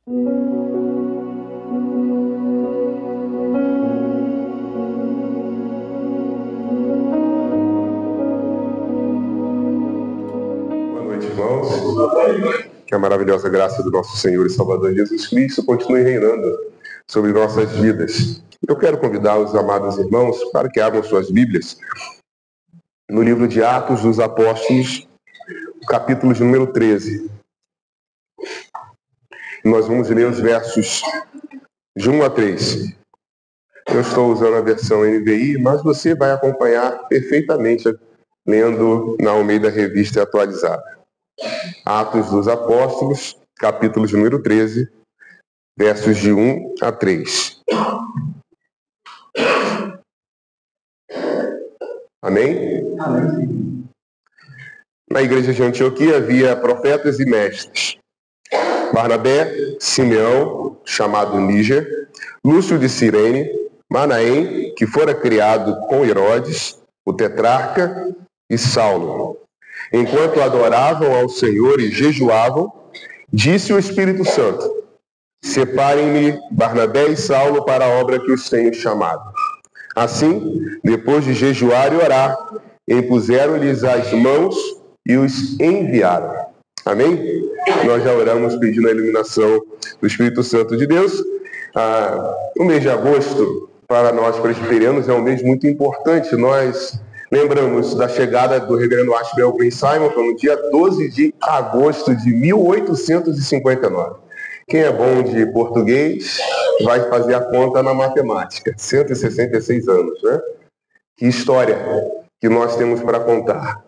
Boa noite, irmãos. Que a maravilhosa graça do nosso Senhor e Salvador Jesus Cristo continue reinando sobre nossas vidas. Eu quero convidar os amados irmãos para que abram suas Bíblias no livro de Atos dos Apóstolos, capítulo de número 13. Nós vamos ler os versos de 1 a 3. Eu estou usando a versão NVI, mas você vai acompanhar perfeitamente lendo na Almeida Revista Atualizada. Atos dos Apóstolos, capítulo de número 13, versos de 1 a 3. Amém? Amém. Na igreja de Antioquia havia profetas e mestres: Barnabé, Simeão, chamado Níger, Lúcio de Cirene, Manaém, que fora criado com Herodes, o tetrarca, e Saulo. Enquanto adoravam ao Senhor e jejuavam, disse o Espírito Santo: separem-me Barnabé e Saulo para a obra que os tenho chamado. Assim, depois de jejuar e orar, impuseram-lhes as mãos e os enviaram. Amém? Nós já oramos pedindo a iluminação do Espírito Santo de Deus. O mês de agosto, para nós presbiterianos, é um mês muito importante. Nós lembramos da chegada do reverendo Ashbel Green Simon no dia 12 de agosto de 1859. Quem é bom de português vai fazer a conta na matemática. 166 anos, né? Que história que nós temos para contar.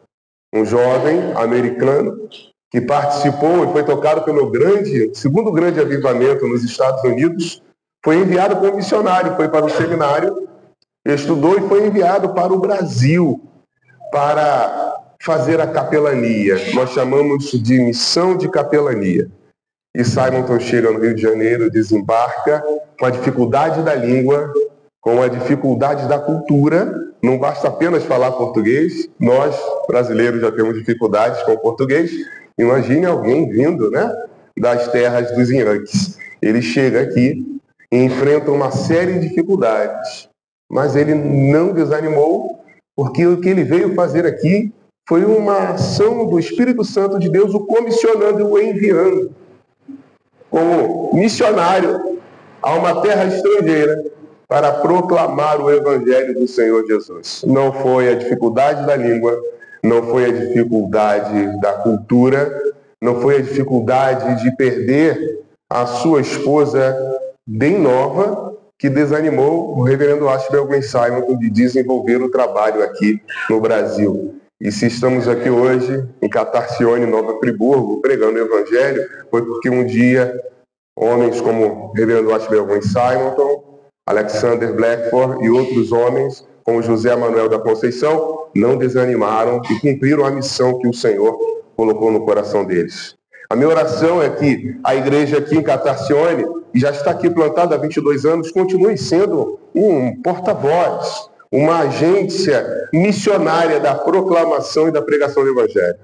Um jovem americano que participou e foi tocado pelo segundo grande avivamento nos Estados Unidos, foi enviado como missionário, foi para o seminário, estudou e foi enviado para o Brasil para fazer a capelania. Nós chamamos de missão de capelania. E Simonton chega no Rio de Janeiro, desembarca com a dificuldade da língua, com a dificuldade da cultura. Não basta apenas falar português. Nós, brasileiros, já temos dificuldades com o português. Imagine alguém vindo, né, das terras dos Inhanques. Ele chega aqui e enfrenta uma série de dificuldades. Mas ele não desanimou, porque o que ele veio fazer aqui foi uma ação do Espírito Santo de Deus, o comissionando e o enviando como missionário a uma terra estrangeira para proclamar o Evangelho do Senhor Jesus. Não foi a dificuldade da língua, não foi a dificuldade da cultura, não foi a dificuldade de perder a sua esposa bem nova que desanimou o reverendo Ashbel Green Simon de desenvolver o trabalho aqui no Brasil. E se estamos aqui hoje, em Catarcione, Nova Friburgo, pregando o Evangelho, foi porque um dia homens como o reverendo Ashbel Green Simon, Alexander Blackford e outros homens, como José Manuel da Conceição, não desanimaram e cumpriram a missão que o Senhor colocou no coração deles. A minha oração é que a igreja aqui em Catarcione, e já está aqui plantada há 22 anos, continue sendo um porta-voz, uma agência missionária da proclamação e da pregação do Evangelho.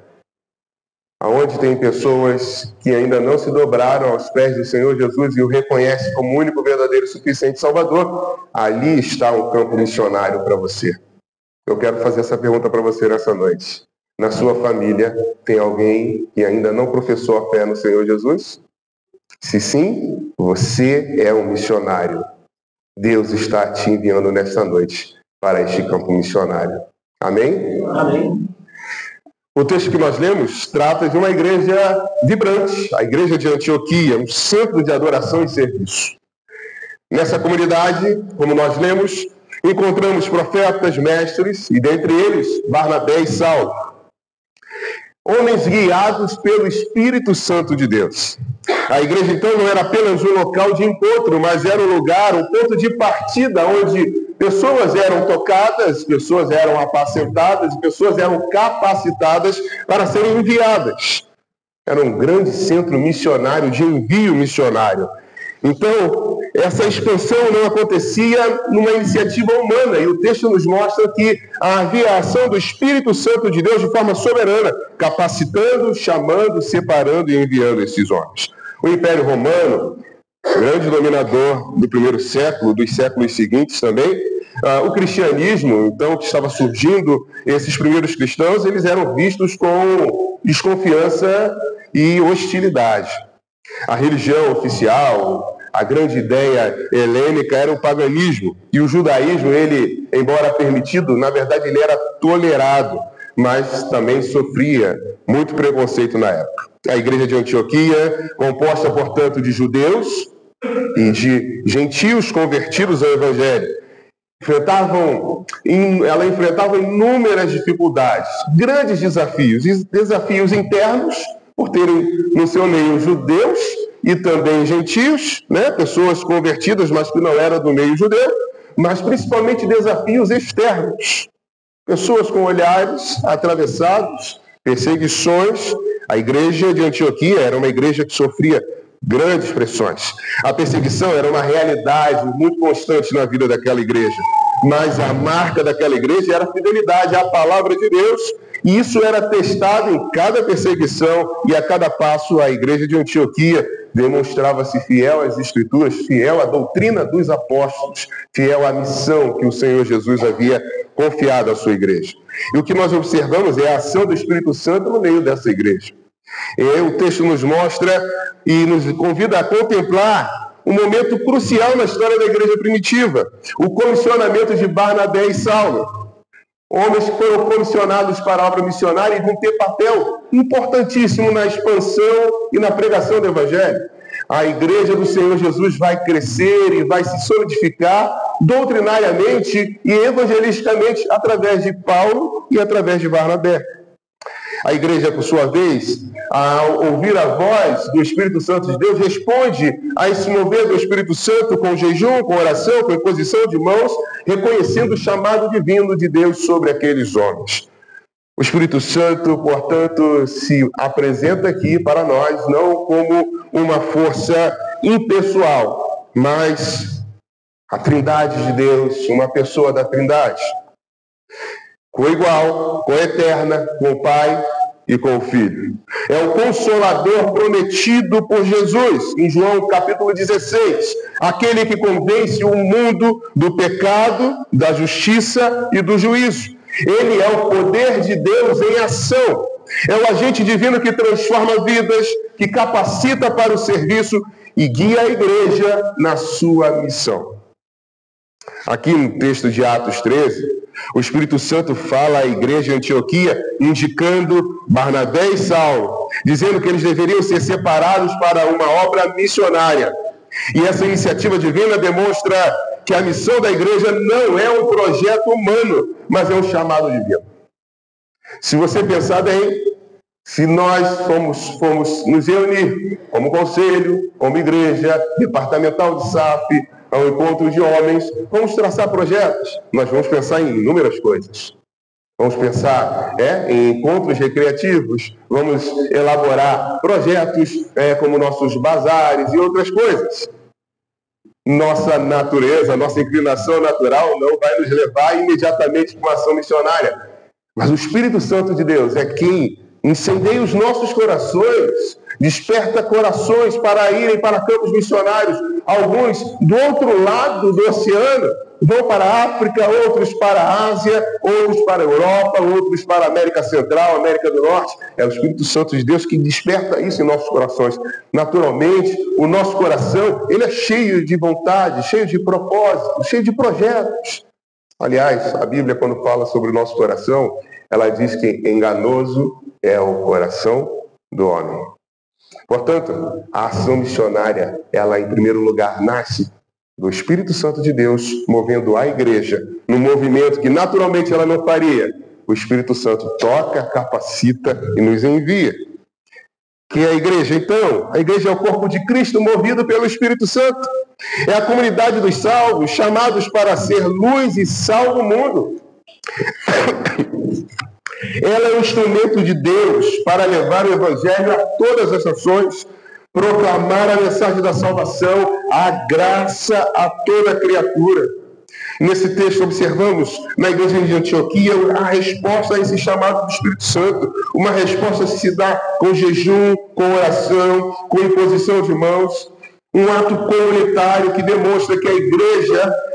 Aonde tem pessoas que ainda não se dobraram aos pés do Senhor Jesus e o reconhecem como o único, verdadeiro e suficiente Salvador, ali está um campo missionário para você. Eu quero fazer essa pergunta para você nessa noite. Na sua família, tem alguém que ainda não professou a fé no Senhor Jesus? Se sim, você é um missionário. Deus está te enviando nesta noite para este campo missionário. Amém? Amém. O texto que nós lemos trata de uma igreja vibrante, a igreja de Antioquia, um centro de adoração e serviço. Nessa comunidade, como nós lemos, encontramos profetas, mestres, e dentre eles, Barnabé e Saulo. Homens guiados pelo Espírito Santo de Deus. A igreja, então, não era apenas um local de encontro, mas era um lugar, um ponto de partida, onde pessoas eram tocadas, pessoas eram apacentadas, pessoas eram capacitadas para serem enviadas. Era um grande centro missionário, de envio missionário. Então, essa expansão não acontecia numa iniciativa humana, e o texto nos mostra que havia a ação do Espírito Santo de Deus de forma soberana, capacitando, chamando, separando e enviando esses homens. O Império Romano, grande dominador do primeiro século, dos séculos seguintes também, o cristianismo, então, que estava surgindo, esses primeiros cristãos, eles eram vistos com desconfiança e hostilidade. A religião oficial, a grande ideia helênica era o paganismo. E o judaísmo, ele, embora permitido, na verdade ele era tolerado, mas também sofria muito preconceito na época. A igreja de Antioquia, composta, portanto, de judeus e de gentios convertidos ao evangelho, ela enfrentava inúmeras dificuldades, grandes desafios internos, por terem no seu meio judeus e também gentios, né? Pessoas convertidas, mas que não eram do meio judeu, mas principalmente desafios externos. Pessoas com olhares atravessados, perseguições. A igreja de Antioquia era uma igreja que sofria grandes pressões. A perseguição era uma realidade muito constante na vida daquela igreja. Mas a marca daquela igreja era a fidelidade à palavra de Deus. E isso era testado em cada perseguição e a cada passo a igreja de Antioquia demonstrava-se fiel às Escrituras, fiel à doutrina dos apóstolos, fiel à missão que o Senhor Jesus havia confiado à sua igreja. E o que nós observamos é a ação do Espírito Santo no meio dessa igreja. E o texto nos mostra e nos convida a contemplar um momento crucial na história da igreja primitiva, o comissionamento de Barnabé e Saulo. Homens que foram comissionados para a obra missionária e vão ter papel importantíssimo na expansão e na pregação do Evangelho. A igreja do Senhor Jesus vai crescer e vai se solidificar doutrinariamente e evangelisticamente através de Paulo e através de Barnabé. A igreja, por sua vez, ao ouvir a voz do Espírito Santo de Deus, responde a esse mover do Espírito Santo com jejum, com oração, com imposição de mãos, reconhecendo o chamado divino de Deus sobre aqueles homens. O Espírito Santo, portanto, se apresenta aqui para nós não como uma força impessoal, mas a Trindade de Deus, uma pessoa da Trindade, coigual, coeterna, com o Pai e com o Filho. É o Consolador prometido por Jesus, em João capítulo 16, aquele que convence o mundo do pecado, da justiça e do juízo. Ele é o poder de Deus em ação. É o agente divino que transforma vidas, que capacita para o serviço e guia a igreja na sua missão. Aqui no texto de Atos 13, o Espírito Santo fala à igreja de Antioquia, indicando Barnabé e Saulo, dizendo que eles deveriam ser separados para uma obra missionária. E essa iniciativa divina demonstra que a missão da igreja não é um projeto humano, mas é um chamado divino. Se você pensar bem, se nós formos nos reunir como conselho, como igreja, departamental de SAF, ao encontro de homens, vamos traçar projetos. Nós vamos pensar em inúmeras coisas. Vamos pensar em encontros recreativos, vamos elaborar projetos como nossos bazares e outras coisas. Nossa natureza, nossa inclinação natural não vai nos levar imediatamente para uma ação missionária. Mas o Espírito Santo de Deus é quem incendeia os nossos corações, desperta corações para irem para campos missionários. Alguns do outro lado do oceano vão para a África, outros para a Ásia, outros para a Europa, outros para a América Central, América do Norte. É o Espírito Santo de Deus que desperta isso em nossos corações. Naturalmente, o nosso coração ele é cheio de vontade, cheio de propósitos, cheio de projetos. Aliás, a Bíblia, quando fala sobre o nosso coração, ela diz que enganoso é o coração do homem. Portanto, a ação missionária, ela em primeiro lugar nasce do Espírito Santo de Deus, movendo a igreja num movimento que naturalmente ela não faria. O Espírito Santo toca, capacita e nos envia. Que é a igreja? Então, a igreja é o corpo de Cristo movido pelo Espírito Santo. É a comunidade dos salvos, chamados para ser luz e sal do mundo. Ela é um instrumento de Deus para levar o Evangelho a todas as nações, proclamar a mensagem da salvação, a graça a toda criatura. Nesse texto observamos na igreja de Antioquia a resposta a esse chamado do Espírito Santo. Uma resposta que se dá com jejum, com oração, com imposição de mãos. Um ato comunitário que demonstra que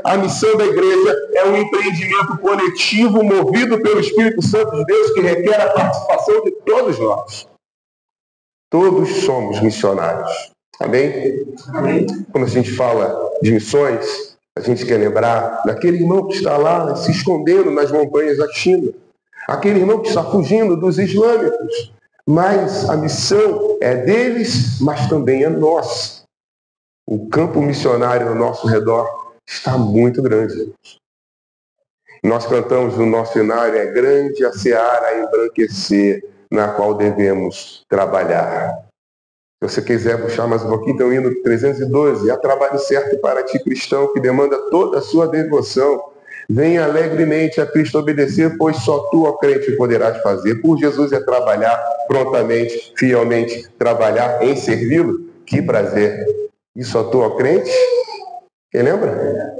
a missão da igreja é um empreendimento coletivo movido pelo Espírito Santo de Deus que requer a participação de todos nós. Todos somos missionários. Amém? Amém. Quando a gente fala de missões, a gente quer lembrar daquele irmão que está lá se escondendo nas montanhas da China. Aquele irmão que está fugindo dos islâmicos. Mas a missão é deles, mas também é nossa. O campo missionário ao nosso redor está muito grande. Nós cantamos no nosso cenário, é grande a seara a embranquecer, na qual devemos trabalhar. Se você quiser puxar mais um pouquinho, tem o hino 312. Há trabalho certo para ti, cristão, que demanda toda a sua devoção. Venha alegremente a Cristo obedecer, pois só tu, ó crente, poderás fazer. Por Jesus é trabalhar prontamente, fielmente, trabalhar em servi-lo. Que prazer! E só tu, ó crente, quem lembra?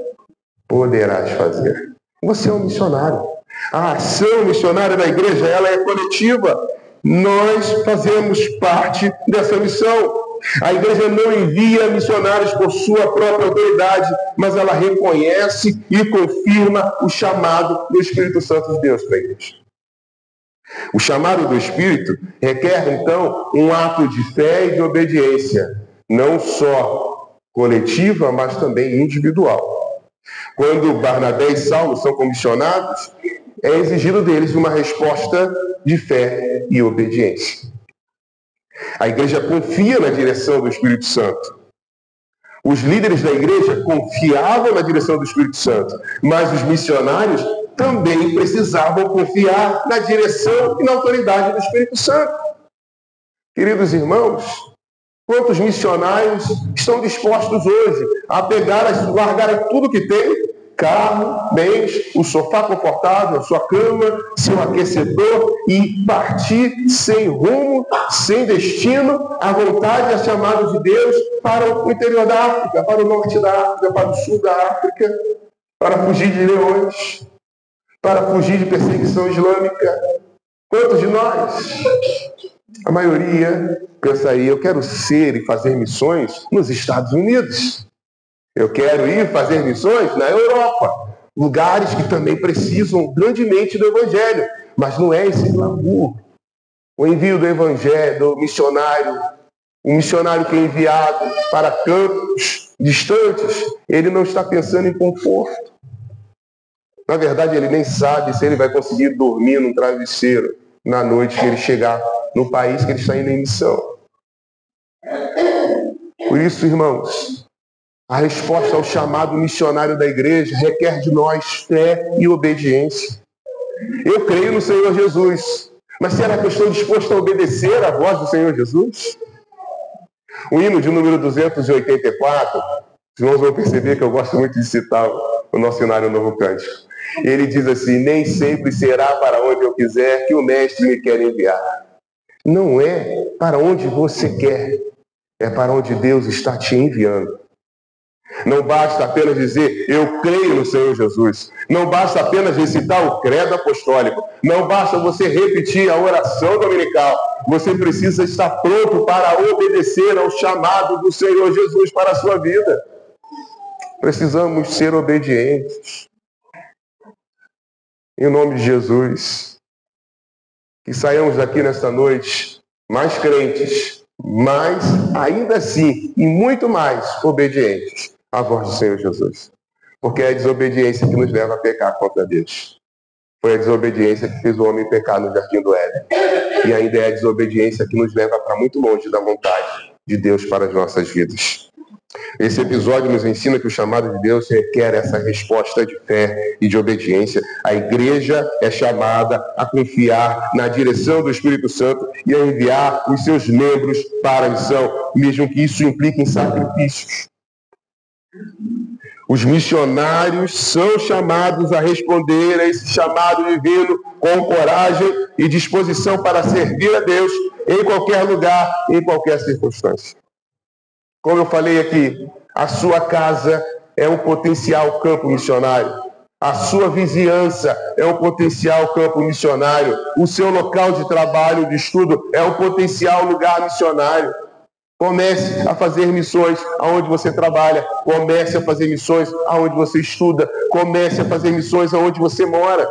Poderás fazer. Você é um missionário. A ação missionária da igreja, ela é coletiva. Nós fazemos parte dessa missão. A igreja não envia missionários por sua própria autoridade, mas ela reconhece e confirma o chamado do Espírito Santo de Deus para a igreja. O chamado do Espírito requer, então, um ato de fé e de obediência, não só coletiva, mas também individual. Quando Barnabé e Saulo são comissionados, é exigido deles uma resposta de fé e obediência. A igreja confia na direção do Espírito Santo. Os líderes da igreja confiavam na direção do Espírito Santo, mas os missionários também precisavam confiar na direção e na autoridade do Espírito Santo. Queridos irmãos, quantos missionários estão dispostos hoje a largar tudo que tem, carro, bens, o sofá confortável, a sua cama, seu aquecedor, e partir sem rumo, sem destino, à vontade e a chamado de Deus para o interior da África, para o norte da África, para o sul da África, para fugir de leões, para fugir de perseguição islâmica? Quantos de nós? A maioria pensa aí, eu quero ser e fazer missões nos Estados Unidos. Eu quero ir fazer missões na Europa. Lugares que também precisam grandemente do Evangelho. Mas não é esse glamour. O envio do Evangelho, do missionário, o missionário que é enviado para campos distantes, ele não está pensando em conforto. Na verdade, ele nem sabe se ele vai conseguir dormir num travesseiro na noite que ele chegar no país que ele está indo em missão. Por isso, irmãos, a resposta ao chamado missionário da igreja requer de nós fé e obediência. Eu creio no Senhor Jesus, mas será que eu estou disposto a obedecer à voz do Senhor Jesus? O hino de número 284, os irmãos vão perceber que eu gosto muito de citar o nosso cenário Novo Cântico. Ele diz assim: nem sempre será para onde eu quiser que o Mestre me quer enviar. Não é para onde você quer, é para onde Deus está te enviando. Não basta apenas dizer, eu creio no Senhor Jesus. Não basta apenas recitar o credo apostólico. Não basta você repetir a oração dominical. Você precisa estar pronto para obedecer ao chamado do Senhor Jesus para a sua vida. Precisamos ser obedientes. Em nome de Jesus, que saiamos daqui nesta noite mais crentes, mas ainda assim, e muito mais obedientes à voz do Senhor Jesus. Porque é a desobediência que nos leva a pecar contra Deus. Foi a desobediência que fez o homem pecar no jardim do Éden. E ainda é a desobediência que nos leva para muito longe da vontade de Deus para as nossas vidas. Esse episódio nos ensina que o chamado de Deus requer essa resposta de fé e de obediência. A igreja é chamada a confiar na direção do Espírito Santo e a enviar os seus membros para a missão, mesmo que isso implique em sacrifícios. Os missionários são chamados a responder a esse chamado divino com coragem e disposição para servir a Deus em qualquer lugar, em qualquer circunstância. Como eu falei aqui, a sua casa é um potencial campo missionário. A sua vizinhança é um potencial campo missionário. O seu local de trabalho, de estudo, é um potencial lugar missionário. Comece a fazer missões aonde você trabalha. Comece a fazer missões aonde você estuda. Comece a fazer missões aonde você mora.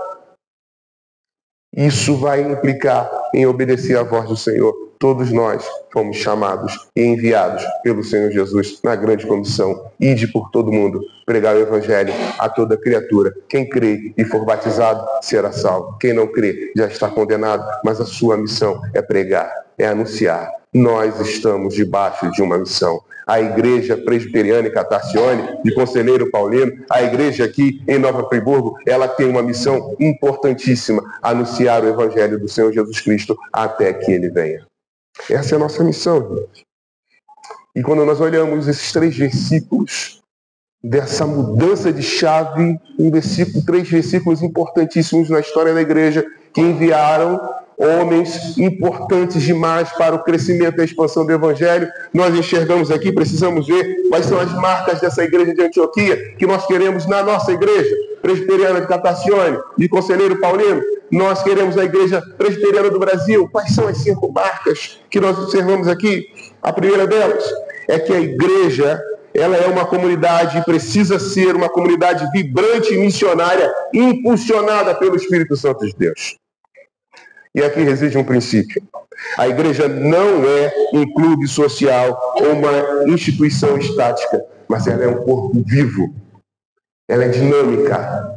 Isso vai implicar em obedecer à voz do Senhor. Todos nós fomos chamados e enviados pelo Senhor Jesus na grande comissão. Ide por todo mundo, pregar o Evangelho a toda criatura. Quem crê e for batizado será salvo. Quem não crê já está condenado, mas a sua missão é pregar, é anunciar. Nós estamos debaixo de uma missão. A Igreja Presbiteriana e Catarcione, de Conselheiro Paulino, a igreja aqui em Nova Friburgo, ela tem uma missão importantíssima: anunciar o Evangelho do Senhor Jesus Cristo até que Ele venha. Essa é a nossa missão, gente. E quando nós olhamos esses 3 versículos, dessa mudança de chave, três versículos importantíssimos na história da igreja, que enviaram homens importantes demais para o crescimento e a expansão do Evangelho, nós enxergamos aqui, precisamos ver quais são as marcas dessa igreja de Antioquia que nós queremos na nossa igreja presbiteriana de Catarcione, de Conselheiro Paulino. Nós queremos a igreja presbiteriana do Brasil. Quais são as 5 marcas que nós observamos aqui? A primeira delas é que a igreja, ela é uma comunidade, precisa ser uma comunidade vibrante e missionária, impulsionada pelo Espírito Santo de Deus. E aqui reside um princípio. A igreja não é um clube social ou uma instituição estática, mas ela é um corpo vivo. Ela é dinâmica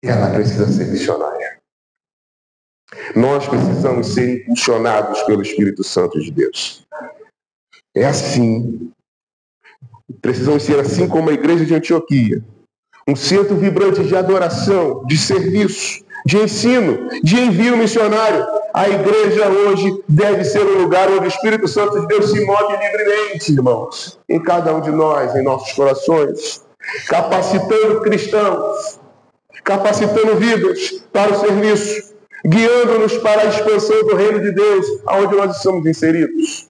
e ela precisa ser missionária. Nós precisamos ser impulsionados pelo Espírito Santo de Deus. É assim. Precisamos ser assim como a igreja de Antioquia. Um centro vibrante de adoração, de serviço, de ensino, de envio missionário. A igreja hoje deve ser um lugar onde o Espírito Santo de Deus se move livremente, irmãos, em cada um de nós, em nossos corações, capacitando cristãos, capacitando vidas para o serviço, guiando-nos para a expansão do reino de Deus, aonde nós estamos inseridos.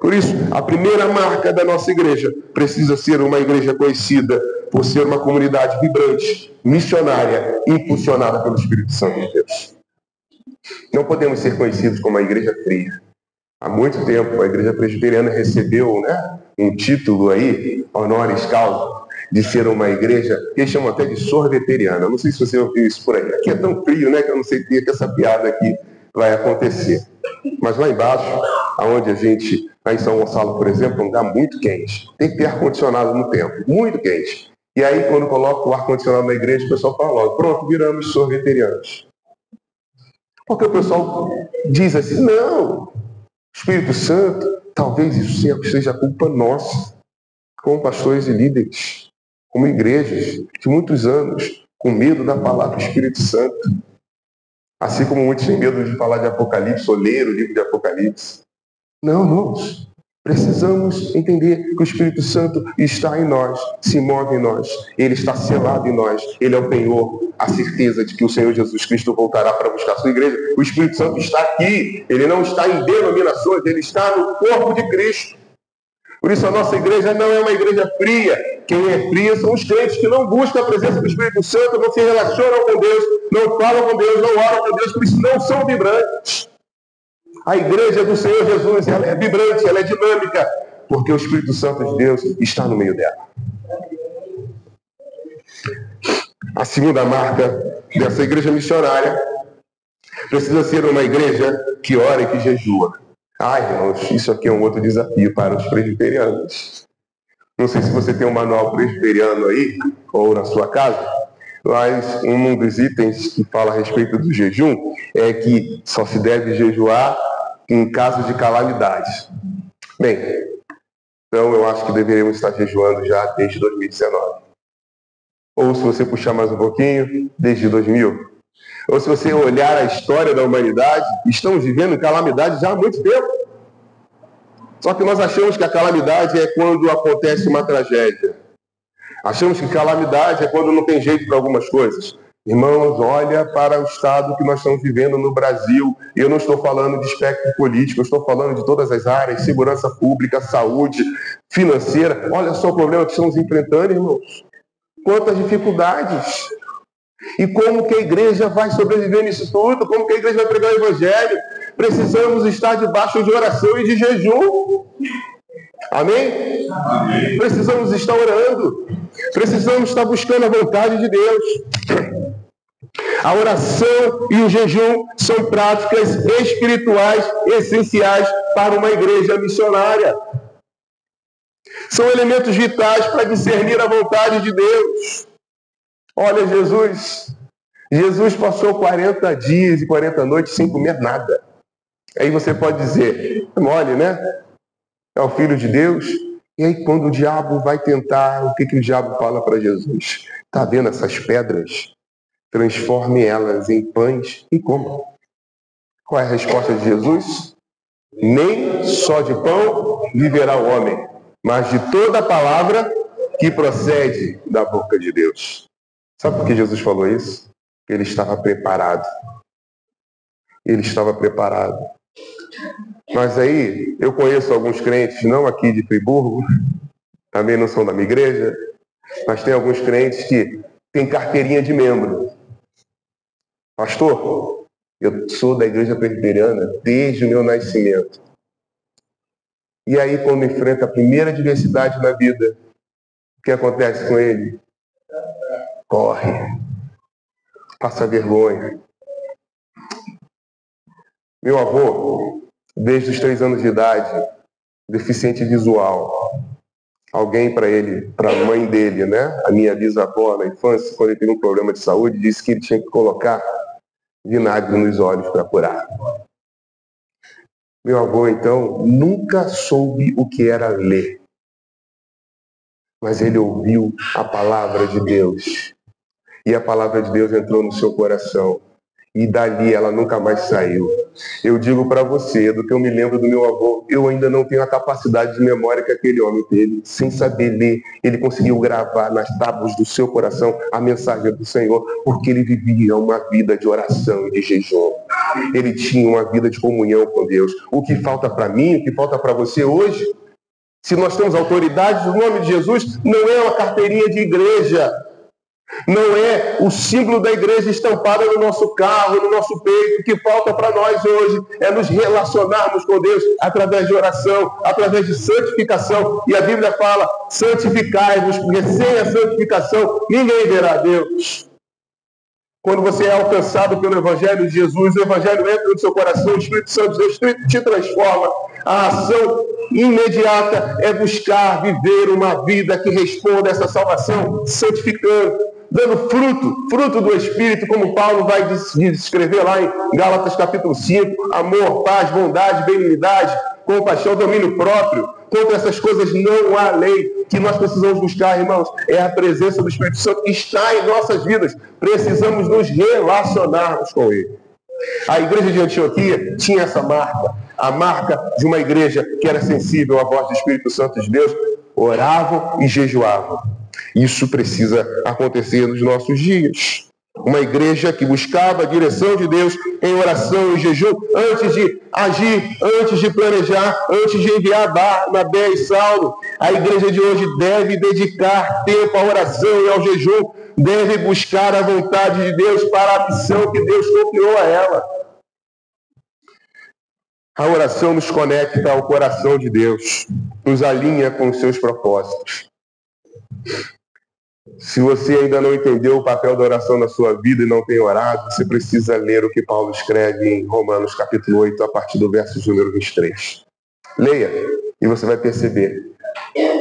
Por isso, a primeira marca da nossa igreja precisa ser uma igreja conhecida por ser uma comunidade vibrante, missionária, impulsionada pelo Espírito Santo de Deus. Não podemos ser conhecidos como uma igreja fria. Há muito tempo, a igreja presbiteriana recebeu um título aí, honoris causa, de ser uma igreja que eles chamam até de sorveteriana. Não sei se você ouviu isso por aí. Aqui é tão frio, que eu não sei que essa piada aqui vai acontecer. Mas lá embaixo, aonde a gente, lá em São Gonçalo, por exemplo, é um lugar muito quente. Tem que ter ar-condicionado no templo, muito quente. E aí, quando coloca o ar-condicionado na igreja, o pessoal fala logo, pronto, viramos sorveterianos. Porque o pessoal diz assim, não, Espírito Santo, talvez isso seja culpa nossa, como pastores e líderes, como igrejas de muitos anos, com medo da palavra Espírito Santo. Assim como muitos têm medo de falar de Apocalipse, ou ler o livro de Apocalipse. Não, irmãos. Precisamos entender que o Espírito Santo está em nós, se move em nós. Ele está selado em nós. Ele é o penhor, a certeza de que o Senhor Jesus Cristo voltará para buscar a sua igreja. O Espírito Santo está aqui. Ele não está em denominações, ele está no corpo de Cristo. Por isso a nossa igreja não é uma igreja fria. Quem é fria são os crentes que não buscam a presença do Espírito Santo, não se relacionam com Deus, não falam com Deus, não oram com Deus, por isso não são vibrantes. A igreja do Senhor Jesus, ela é vibrante, ela é dinâmica, porque o Espírito Santo de Deus está no meio dela. A segunda marca dessa igreja missionária precisa ser uma igreja que ora e que jejua. Ai, irmãos, isso aqui é um outro desafio para os presbiterianos. Não sei se você tem um manual presbiteriano aí, ou na sua casa, mas um dos itens que fala a respeito do jejum é que só se deve jejuar em caso de calamidades. Bem, então eu acho que deveríamos estar jejuando já desde 2019. Ou se você puxar mais um pouquinho, desde 2000. Ou se você olhar a história da humanidade, estamos vivendo calamidades já há muito tempo. Só que nós achamos que a calamidade é quando acontece uma tragédia. Achamos que calamidade é quando não tem jeito para algumas coisas. Irmãos, olha para o estado que nós estamos vivendo no Brasil. Eu não estou falando de espectro político, eu estou falando de todas as áreas, segurança pública, saúde, financeira. Olha só o problema que estamos enfrentando, irmãos. Quantas dificuldades. E como que a igreja vai sobreviver nisso tudo? Como que a igreja vai pregar o evangelho? Precisamos estar debaixo de oração e de jejum. Amém? Amém? Precisamos estar orando. Precisamos estar buscando a vontade de Deus. A oração e o jejum são práticas espirituais essenciais para uma igreja missionária. São elementos vitais para discernir a vontade de Deus. Olha, Jesus passou 40 dias e 40 noites sem comer nada. Aí você pode dizer, é mole, né? É o Filho de Deus. E aí quando o diabo vai tentar, o que o diabo fala para Jesus? Está vendo essas pedras? Transforme elas em pães e coma. Qual é a resposta de Jesus? Nem só de pão viverá o homem, mas de toda a palavra que procede da boca de Deus. Sabe por que Jesus falou isso? Ele estava preparado. Ele estava preparado. Mas aí, eu conheço alguns crentes, não aqui de Friburgo, também não são da minha igreja, mas tem alguns crentes que têm carteirinha de membro. Pastor, eu sou da igreja presbiteriana desde o meu nascimento. E aí, quando enfrenta a primeira adversidade na vida, o que acontece com ele? Corre. Passa vergonha. Meu avô, desde os 3 anos de idade, deficiente visual. Alguém para a mãe dele, né? A minha bisavó na infância, quando ele teve um problema de saúde, disse que ele tinha que colocar vinagre nos olhos para curar. Meu avô, então, nunca soube o que era ler. Mas ele ouviu a palavra de Deus. E a palavra de Deus entrou no seu coração. E dali ela nunca mais saiu. Eu digo para você, do que eu me lembro do meu avô, eu ainda não tenho a capacidade de memória que aquele homem teve. Sem saber ler, ele conseguiu gravar nas tábuas do seu coração a mensagem do Senhor, porque ele vivia uma vida de oração e de jejum. Ele tinha uma vida de comunhão com Deus. O que falta para mim, o que falta para você hoje, se nós temos autoridade no nome de Jesus, não é uma carteirinha de igreja. Não é o símbolo da igreja estampada no nosso carro, no nosso peito. O que falta para nós hoje é nos relacionarmos com Deus através de oração, através de santificação. E a Bíblia fala, santificai-vos, porque sem a santificação ninguém verá Deus. Quando você é alcançado pelo Evangelho de Jesus, o Evangelho entra no seu coração, o Espírito Santo de Deus te transforma. A ação imediata é buscar viver uma vida que responda a essa salvação, santificando, dando fruto do Espírito, como Paulo vai descrever lá em Gálatas capítulo 5, amor, paz, bondade, benignidade, compaixão, domínio próprio. Contra essas coisas não há lei. Que nós precisamos buscar, irmãos, é a presença do Espírito Santo que está em nossas vidas. Precisamos nos relacionarmos com Ele. A igreja de Antioquia tinha essa marca, a marca de uma igreja que era sensível à voz do Espírito Santo de Deus, oravam e jejuavam. Isso precisa acontecer nos nossos dias. Uma igreja que buscava a direção de Deus em oração e jejum antes de agir, antes de planejar, antes de enviar Barnabé e Saulo. A igreja de hoje deve dedicar tempo à oração e ao jejum, deve buscar a vontade de Deus para a missão que Deus confiou a ela. A oração nos conecta ao coração de Deus, nos alinha com os seus propósitos. Se você ainda não entendeu o papel da oração na sua vida e não tem orado, você precisa ler o que Paulo escreve em Romanos capítulo 8, a partir do verso de número 23. Leia e você vai perceber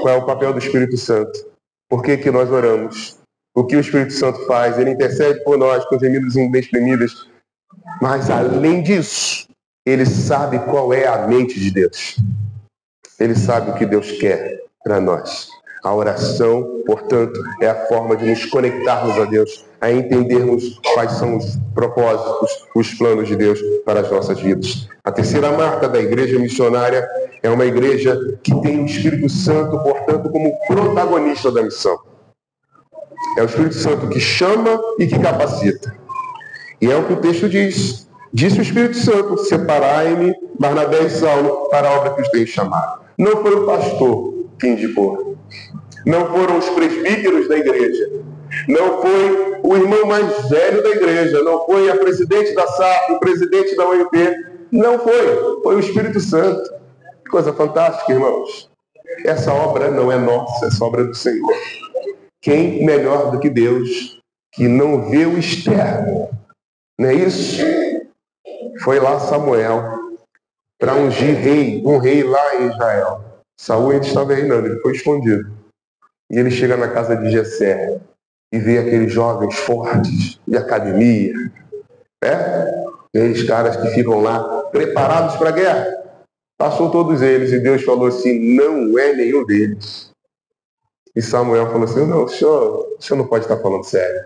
qual é o papel do Espírito Santo. Por que nós oramos? O que o Espírito Santo faz? Ele intercede por nós com gemidos inexprimíveis. Mas além disso, ele sabe qual é a mente de Deus. Ele sabe o que Deus quer para nós. A oração, portanto, é a forma de nos conectarmos a Deus, a entendermos quais são os propósitos, os planos de Deus para as nossas vidas. A terceira marca da igreja missionária é uma igreja que tem o Espírito Santo, portanto, como protagonista da missão. É o Espírito Santo que chama e que capacita. E é o que o texto diz. Disse o Espírito Santo, separai-me, Barnabé e Saulo, para a obra que os tenho chamado. Não foi o pastor que indicou. Não foram os presbíteros da igreja. Não foi o irmão mais velho da igreja, não foi a presidente da SAP, o presidente da OMP, não foi. Foi o Espírito Santo. Coisa fantástica, irmãos. Essa obra não é nossa, essa obra é do Senhor. Quem melhor do que Deus, que não vê o externo? Não é isso? Foi lá Samuel para ungir rei, um rei lá em Israel. Saul ainda estava reinando, ele foi escondido. E ele chega na casa de Jessé e vê aqueles jovens fortes de academia, aqueles caras que ficam lá preparados para a guerra. Passou todos eles e Deus falou assim: não é nenhum deles. E Samuel falou assim: não, o senhor não pode estar falando sério.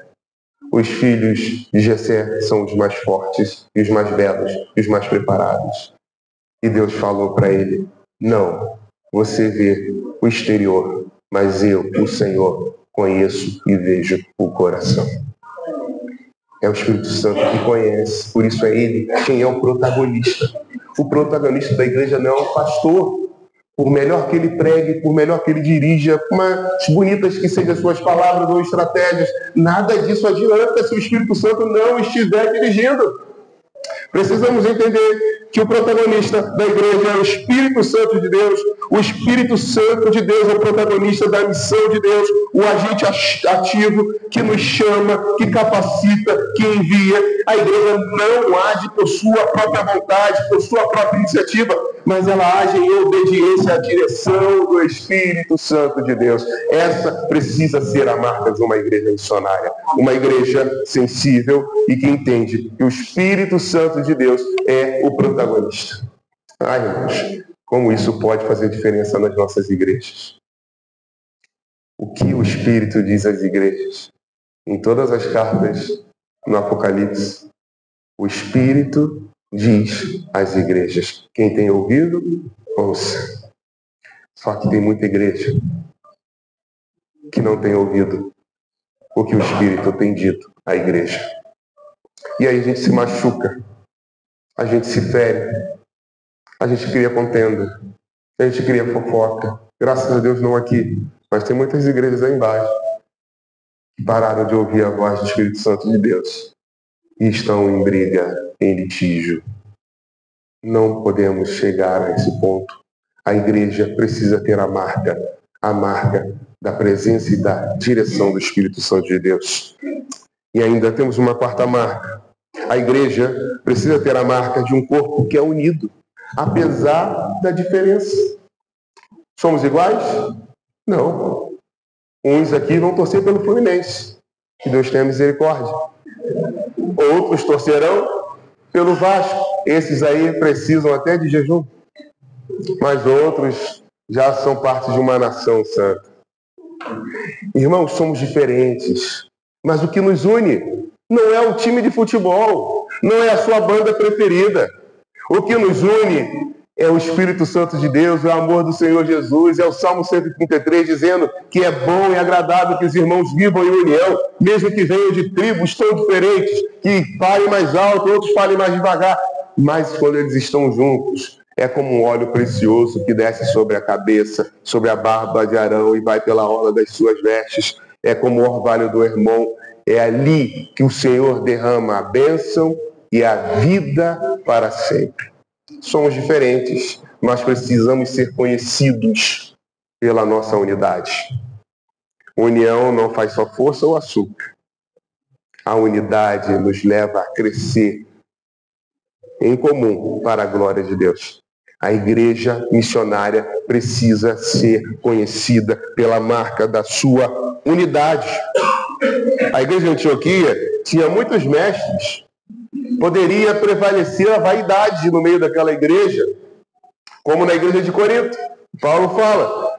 Os filhos de Jessé são os mais fortes, e os mais belos, e os mais preparados. E Deus falou para ele: não, você vê o exterior, mas eu, o Senhor, conheço e vejo o coração. É o Espírito Santo que conhece, por isso é Ele quem é o protagonista. O protagonista da igreja não é o pastor. Por melhor que ele pregue, por melhor que ele dirija, por mais bonitas que sejam as suas palavras ou estratégias, nada disso adianta se o Espírito Santo não estiver dirigindo. Precisamos entender que o protagonista da igreja é o Espírito Santo de Deus. O Espírito Santo de Deus é o protagonista da missão de Deus, o agente ativo que nos chama, que capacita, que envia. A igreja não age por sua própria vontade, por sua própria iniciativa, mas ela age em obediência à direção do Espírito Santo de Deus. Essa precisa ser a marca de uma igreja missionária. Uma igreja sensível e que entende que o Espírito Santo de Deus é o protagonista. Ai, irmãos, como isso pode fazer diferença nas nossas igrejas? O que o Espírito diz às igrejas? Em todas as cartas no Apocalipse, o Espírito diz às igrejas: quem tem ouvido, ouça. Só que tem muita igreja que não tem ouvido o que o Espírito tem dito à igreja. E aí a gente se machuca, a gente se fere, a gente cria contenda, a gente cria fofoca. Graças a Deus não aqui, mas tem muitas igrejas aí embaixo que pararam de ouvir a voz do Espírito Santo de Deus e estão em briga, em litígio. Não podemos chegar a esse ponto. A igreja precisa ter a marca da presença e da direção do Espírito Santo de Deus. E ainda temos uma quarta marca. A igreja precisa ter a marca de um corpo que é unido, apesar da diferença. Somos iguais? Não. Uns aqui vão torcer pelo Fluminense, que Deus tenha misericórdia. Outros torcerão pelo Vasco. Esses aí precisam até de jejum. Mas outros já são parte de uma nação santa. Irmãos, somos diferentes. Mas o que nos une não é um time de futebol, não é a sua banda preferida. O que nos une é o Espírito Santo de Deus, é o amor do Senhor Jesus, é o Salmo 133 dizendo que é bom e agradável que os irmãos vivam em união, mesmo que venham de tribos tão diferentes, que falem mais alto, outros falem mais devagar, mas quando eles estão juntos, é como um óleo precioso que desce sobre a cabeça, sobre a barba de Arão e vai pela orla das suas vestes. É como o orvalho do Hermon. É ali que o Senhor derrama a bênção e a vida para sempre. Somos diferentes, mas precisamos ser conhecidos pela nossa unidade. União não faz só força ou açúcar. A unidade nos leva a crescer em comum para a glória de Deus. A igreja missionária precisa ser conhecida pela marca da sua unidade. A igreja de Antioquia tinha muitos mestres. Poderia prevalecer a vaidade no meio daquela igreja, como na igreja de Corinto. Paulo fala,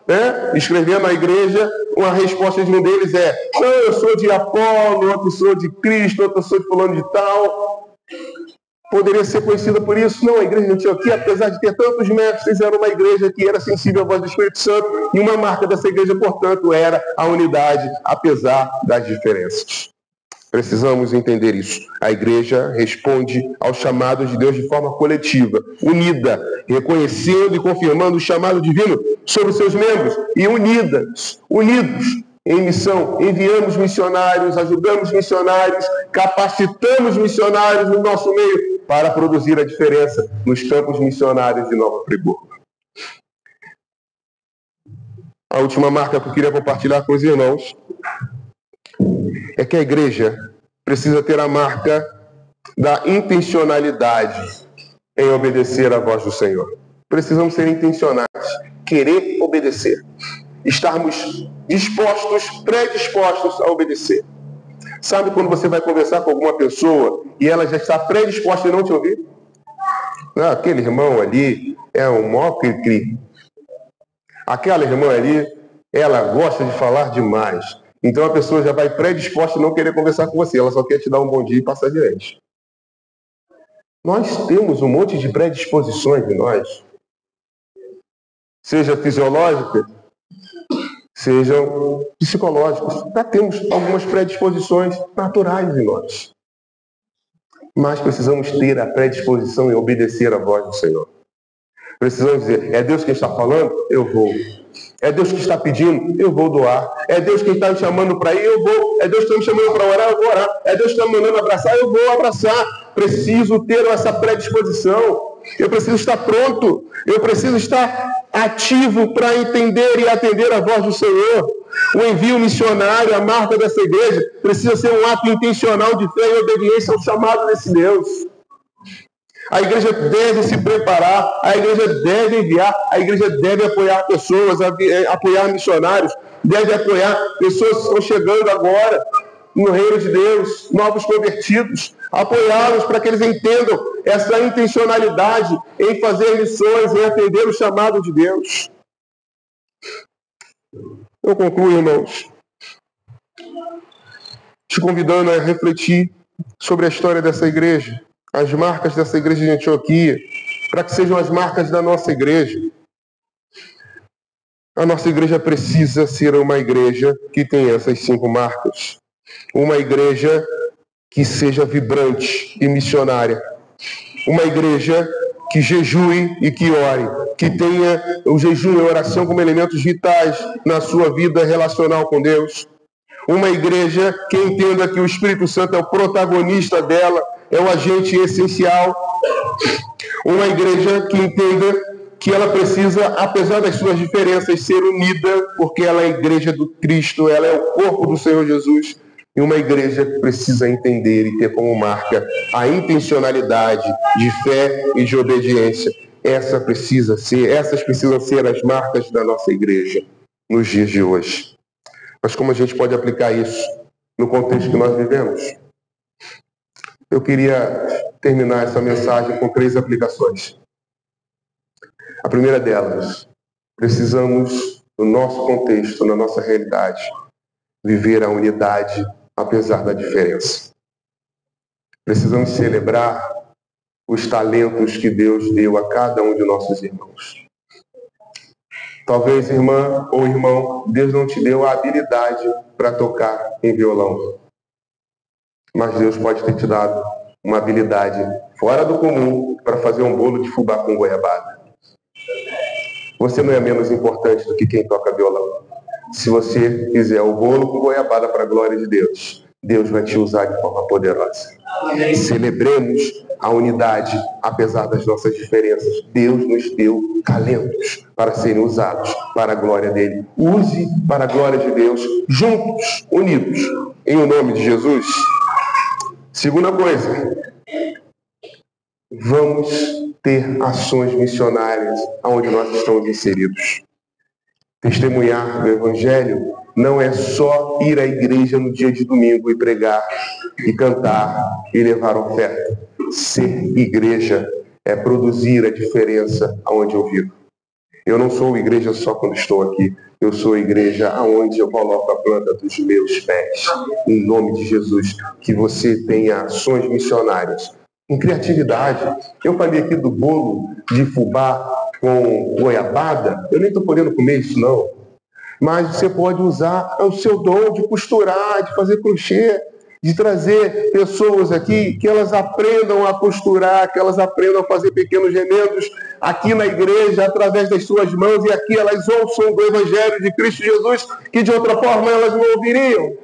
escrevendo à igreja, uma resposta de um deles é: não, eu sou de Apolo, outro sou de Cristo, outro sou de fulano de tal. Poderia ser conhecida por isso? Não, a igreja de Antioquia, apesar de ter tantos mestres, era uma igreja que era sensível à voz do Espírito Santo, e uma marca dessa igreja, portanto, era a unidade, apesar das diferenças. Precisamos entender isso. A igreja responde ao chamado de Deus de forma coletiva, unida, reconhecendo e confirmando o chamado divino sobre os seus membros, e unidos em missão, enviamos missionários, ajudamos missionários, capacitamos missionários no nosso meio para produzir a diferença nos campos missionários de Nova Friburgo. A última marca que eu queria compartilhar com os irmãos é que a igreja precisa ter a marca da intencionalidade em obedecer à voz do Senhor. Precisamos ser intencionais, querer obedecer, estarmos dispostos, predispostos a obedecer. Sabe quando você vai conversar com alguma pessoa e ela já está predisposta a não te ouvir? Não, aquele irmão ali é um mó cri-cri. Aquela irmã ali, ela gosta de falar demais. Então a pessoa já vai predisposta a não querer conversar com você. Ela só quer te dar um bom dia e passar adiante. Nós temos um monte de predisposições em nós. Seja fisiológica, sejam psicológicos. Já temos algumas predisposições naturais em nós. Mas precisamos ter a predisposição em obedecer à voz do Senhor. Precisamos dizer, é Deus quem está falando? Eu vou. É Deus que está pedindo? Eu vou doar. É Deus quem está me chamando para ir? Eu vou. É Deus que está me chamando para orar? Eu vou orar. É Deus que está me mandando abraçar? Eu vou abraçar. Preciso ter essa predisposição. Eu preciso estar pronto. Eu preciso estar ativo para entender e atender a voz do Senhor. O envio missionário, a marca dessa igreja, precisa ser um ato intencional de fé e obediência ao chamado desse Deus. A igreja deve se preparar, a igreja deve enviar, a igreja deve apoiar pessoas, apoiar missionários, deve apoiar pessoas que estão chegando agora no reino de Deus, novos convertidos, apoiá-los para que eles entendam essa intencionalidade em fazer missões, em atender o chamado de Deus. Eu concluo, irmãos, te convidando a refletir sobre a história dessa igreja, as marcas dessa igreja de Antioquia, para que sejam as marcas da nossa igreja. A nossa igreja precisa ser uma igreja que tenha essas 5 marcas. Uma igreja que seja vibrante e missionária. Uma igreja que jejue e que ore. Que tenha o jejum e a oração como elementos vitais na sua vida relacional com Deus. Uma igreja que entenda que o Espírito Santo é o protagonista dela, é o agente essencial. Uma igreja que entenda que ela precisa, apesar das suas diferenças, ser unida, porque ela é a igreja do Cristo, ela é o corpo do Senhor Jesus. E uma igreja que precisa entender e ter como marca a intencionalidade de fé e de obediência. Essas precisam ser as marcas da nossa igreja nos dias de hoje. Mas como a gente pode aplicar isso no contexto que nós vivemos? Eu queria terminar essa mensagem com 3 aplicações. A primeira delas, precisamos, no nosso contexto, na nossa realidade, viver a unidade apesar da diferença. Precisamos celebrar os talentos que Deus deu a cada um de nossos irmãos. Talvez, irmã ou irmão, Deus não te deu a habilidade para tocar em violão. Mas Deus pode ter te dado uma habilidade fora do comum para fazer um bolo de fubá com goiabada. Você não é menos importante do que quem toca violão. Se você fizer o bolo com goiabada para a glória de Deus, Deus vai te usar de forma poderosa. Celebremos a unidade, apesar das nossas diferenças. Deus nos deu talentos para serem usados para a glória dele. Use para a glória de Deus, juntos, unidos, em o nome de Jesus. Segunda coisa, vamos ter ações missionárias onde nós estamos inseridos. Testemunhar do Evangelho não é só ir à igreja no dia de domingo e pregar, e cantar, e levar oferta. Ser igreja é produzir a diferença aonde eu vivo. Eu não sou igreja só quando estou aqui. Eu sou igreja aonde eu coloco a planta dos meus pés. Em nome de Jesus, que você tenha ações missionárias. Em criatividade, eu falei aqui do bolo de fubá com goiabada. Eu nem estou podendo comer isso, não. Mas você pode usar o seu dom de costurar, de fazer crochê, de trazer pessoas aqui que elas aprendam a costurar, que elas aprendam a fazer pequenos remendos aqui na igreja, através das suas mãos, e aqui elas ouçam do Evangelho de Cristo Jesus, que de outra forma elas não ouviriam.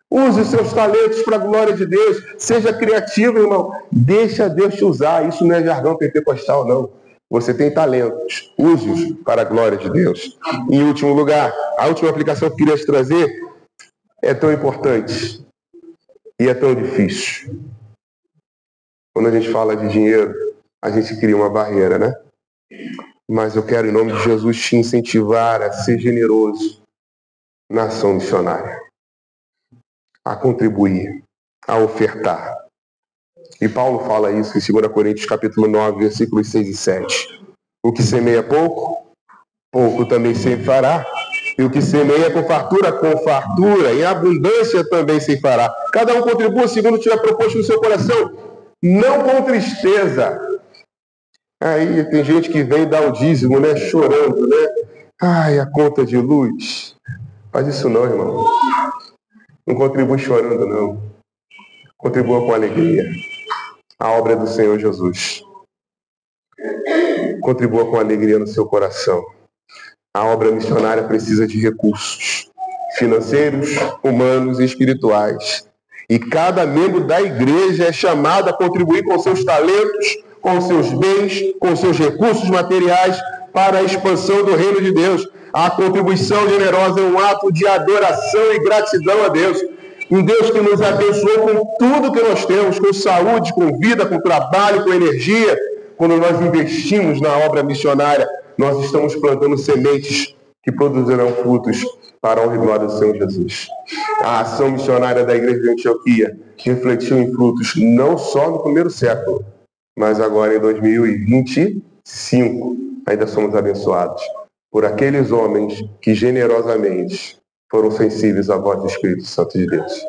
Use os seus talentos para a glória de Deus. Seja criativo, irmão. Deixa Deus te usar. Isso não é jargão pentecostal, não. Você tem talentos. Use-os para a glória de Deus. Em último lugar, a última aplicação que eu queria te trazer é tão importante e é tão difícil. Quando a gente fala de dinheiro, a gente cria uma barreira, né? Mas eu quero, em nome de Jesus, te incentivar a ser generoso na ação missionária, a contribuir, a ofertar. E Paulo fala isso em 2 Coríntios capítulo 9, versículos 6 e 7. O que semeia pouco, pouco também ceifará. E o que semeia com fartura, em abundância também ceifará. Cada um contribua segundo tiver proposto no seu coração, não com tristeza. Aí tem gente que vem dar o dízimo, né, chorando, né? Ai, a conta de luz. Faz isso não, irmão. Não contribui chorando, não. Contribua com alegria. A obra é do Senhor Jesus. Contribua com alegria no seu coração. A obra missionária precisa de recursos financeiros, humanos e espirituais. E cada membro da igreja é chamado a contribuir com seus talentos, com seus bens, com seus recursos materiais para a expansão do reino de Deus. A contribuição generosa é um ato de adoração e gratidão a Deus. Um Deus que nos abençoou com tudo que nós temos, com saúde, com vida, com trabalho, com energia. Quando nós investimos na obra missionária, nós estamos plantando sementes que produzirão frutos para a honra e glória do Senhor Jesus. A ação missionária da igreja de Antioquia refletiu em frutos não só no primeiro século, mas agora em 2025 ainda somos abençoados por aqueles homens que generosamente foram sensíveis à voz do Espírito Santo de Deus.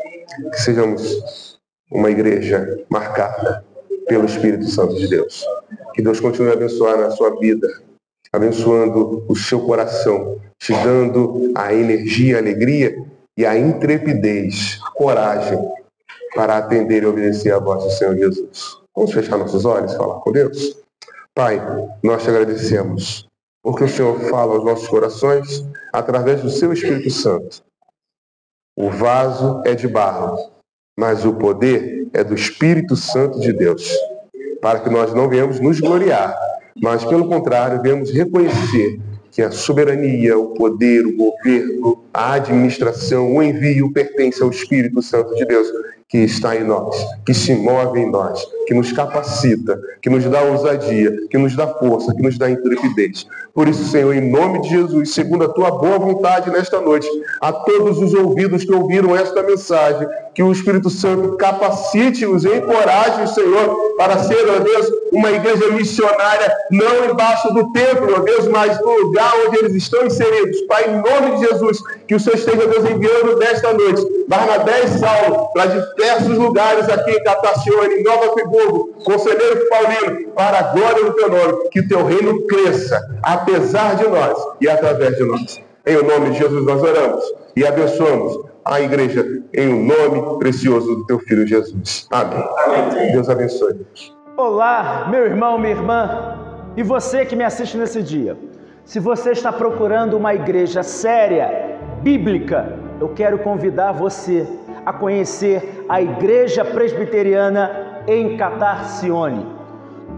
Que sejamos uma igreja marcada pelo Espírito Santo de Deus. Que Deus continue a abençoar na sua vida, abençoando o seu coração, te dando a energia, a alegria e a intrepidez, a coragem para atender e obedecer à voz do Senhor Jesus. Vamos fechar nossos olhos e falar com Deus? Pai, nós te agradecemos, porque o Senhor fala aos nossos corações através do seu Espírito Santo. O vaso é de barro, mas o poder é do Espírito Santo de Deus, para que nós não venhamos nos gloriar, mas, pelo contrário, venhamos reconhecer que a soberania, o poder, o governo, a administração, o envio pertence ao Espírito Santo de Deus, que está em nós, que se move em nós, que nos capacita, que nos dá ousadia, que nos dá força, que nos dá intrepidez. Por isso, Senhor, em nome de Jesus, segundo a tua boa vontade nesta noite, a todos os ouvidos que ouviram esta mensagem, que o Espírito Santo capacite-os e encoraje o Senhor para ser, ó Deus, uma igreja missionária, não embaixo do templo, ó Deus, mas no lugar onde eles estão inseridos. Pai, em nome de Jesus, que o Senhor esteja, Deus, enviando nesta noite Barnabé e Saulo para diversos lugares aqui em Captacione, em Nova Friburgo, Conselheiro Paulino, para a glória do teu nome, que o teu reino cresça, apesar de nós e através de nós. Em nome de Jesus nós oramos e abençoamos a igreja em o nome precioso do teu Filho Jesus. Amém. Amém. Deus abençoe. Olá, meu irmão, minha irmã, e você que me assiste nesse dia. Se você está procurando uma igreja séria, bíblica, eu quero convidar você a conhecer a Igreja Presbiteriana em Captacione.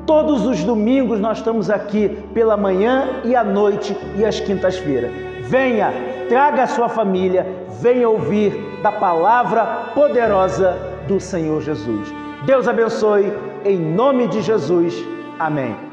Todos os domingos nós estamos aqui pela manhã e à noite e às quintas-feiras. Venha, traga a sua família, venha ouvir da palavra poderosa do Senhor Jesus. Deus abençoe, em nome de Jesus. Amém.